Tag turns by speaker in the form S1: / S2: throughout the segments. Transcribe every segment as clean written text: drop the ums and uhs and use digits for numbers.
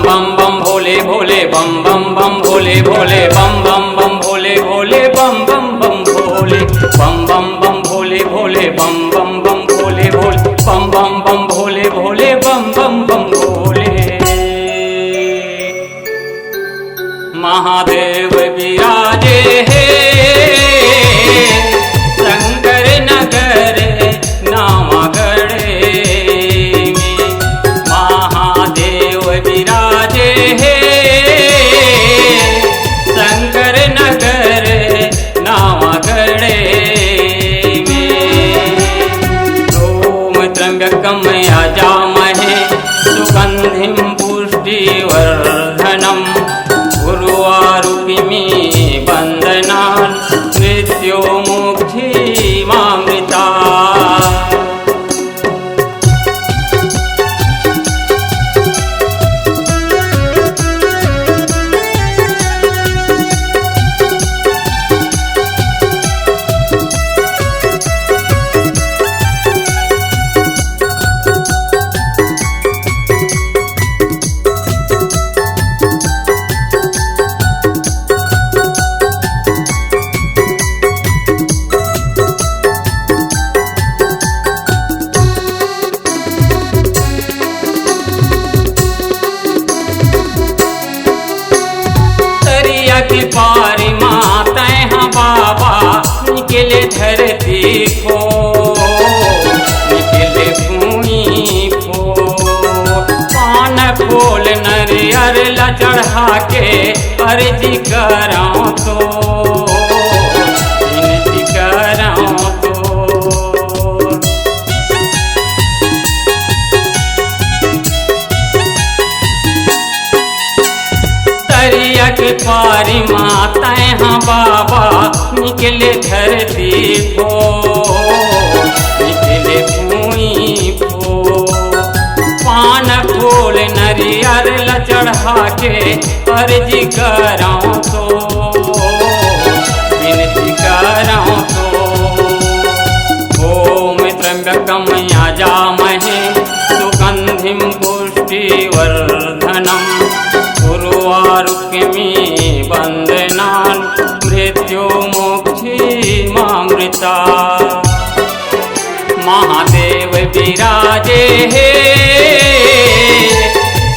S1: बम बम भोले भोले बम बम बम भोले भोले बम बम बम भोले भोले बम बम बम भोले बम बम बम भोले भोले बम बम बम भोले भोले बम बम बम भोले भोले बम बम बम भोले। महादेव विराजे हे शंकर नगर नामगढ़े में। महादेव विराजे हे शंकर नगर नामगढ़े में। ओम त्र्यंबकम यजामहे सुगंधिं पुष्टिवर्धनम् उर्वारुकमिव बन्धनान् मृत्योर्मुक्षीमामृतात्। की पारी माता हाँ बाबा निकले धरती को निकले भूमि को। पान फूल नरियर ला चढ़ा के अर्जी कराऊं तो विनती कराऊं तो। दरिया के पारी माता हाँ बाबा निकले धरती को निकले भूमि को। पान फूल नरियर ला चढ़ा के अर्जी कराऊं तो विनती कराऊं तो। ओम त्र्यंबकम यजामहे सुगंधिं पुष्टिवर्धनम् उर्वारुकमिव बन्धनान् मृत्योर्मुक्षीमामृतात्। महादेव विराजे हे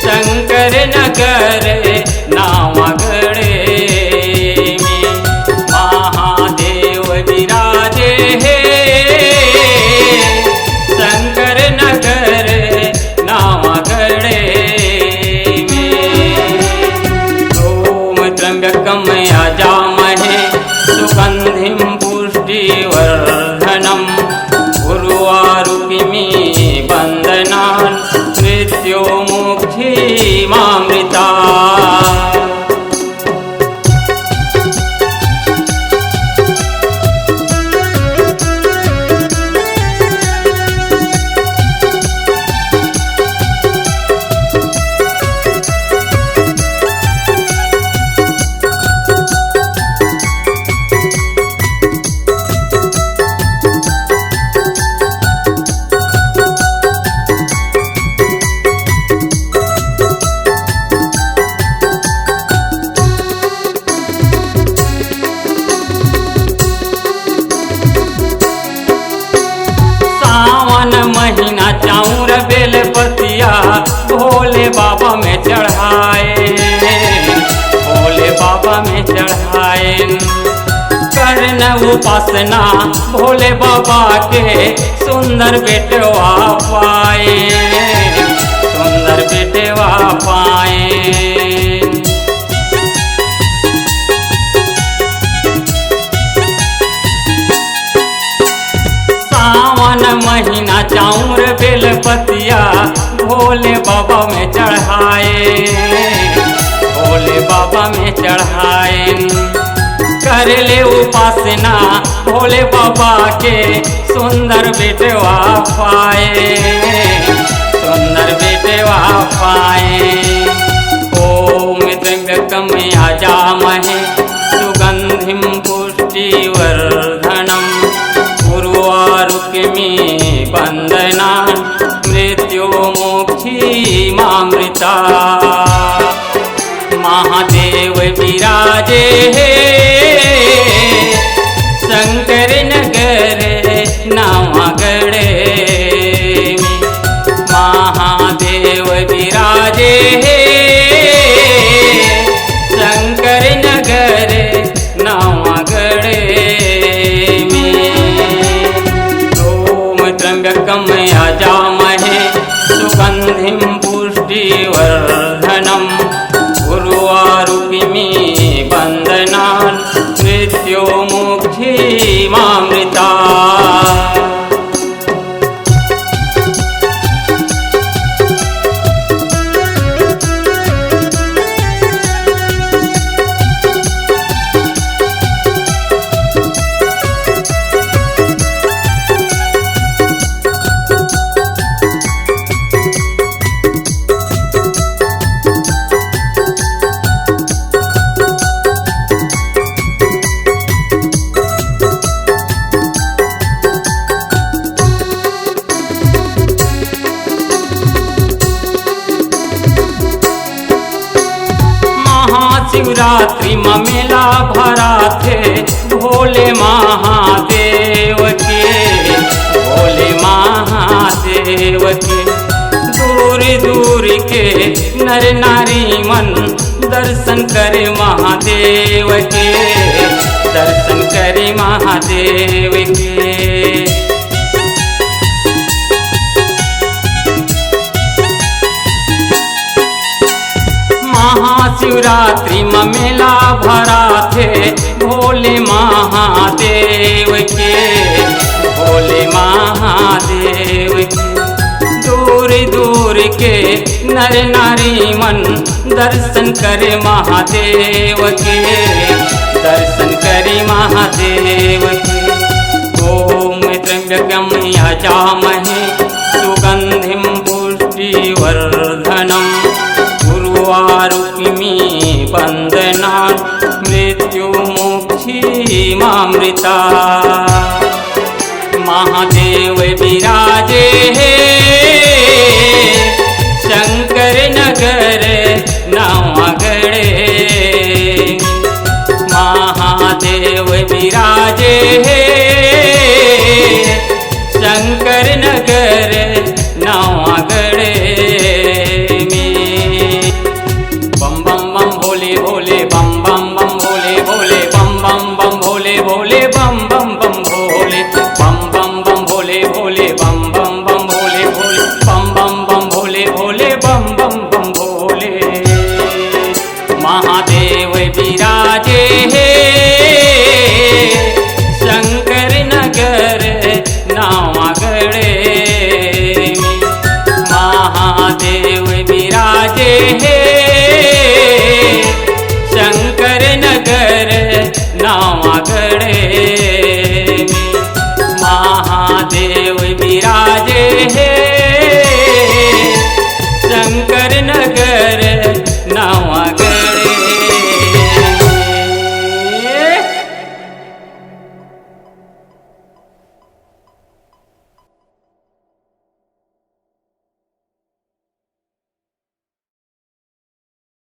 S1: शंकर नगर नामगढ़े में। महादेव विराजे हे शंकर नगर नामगढ़े में। ओम त्र्यंबकम यजामहे सुगंधिं पुष्टिवर्धनम् उर्वारुकमिव बन्धनान् मृत्योर्मुक्षीमामृतात्। सावन महीना चाउर बेलपतिया भोले बाबा में चढ़ाए भोले बाबा में चढ़ाए। करन उपासना भोले बाबा के सुंदर बेटवा पाए सुंदर बेटवा पाए। सावन महीना चाउर बेलपतिया भोले बाबा में चढ़ाए भोले बाबा में चढ़ाए। कर ले उपासना भोले बाबा के सुंदर बेटवा पाए सुंदर बेटवा पाए। ओम त्र्यंबकम यजामहे सुगंधिं पुष्टिवर्धनम् उर्वारुकमिव बन्धनान् मृत्योर्मुक्षीमामृतात्। महादेव विराजे शंकर नगर नवागढ़ में। महादेव विराजे शंकर नगर नवागढ़ में। ओम त्र्यंबकम यजामहे सुगंधिं पुष्टिवर्धनम् उर्वारुकमिव बन्धनान् मृत्युमुक्षीमामृतात्। महाशिवरात्रि में मेला भरा थे भोले महादेव के, भोले महादेव के। दूर दूर के नर नारी मन दर्शन करे महादेव के, दर्शन करे महादेव के। महाशिवरात्रि में मेला भरा थे भोले महादेव के, भोले महादेव के। दूर दूर के नर नारी मन दर्शन करे महादेव के, दर्शन करे महादेव के। ओम त्र्यंबकम यजामहे सुगंधिं पुष्टिवर्धनम् उर्वारुकमिव बन्धनान् मृत्युमुक्षीमामृतात्। महादेव विराजे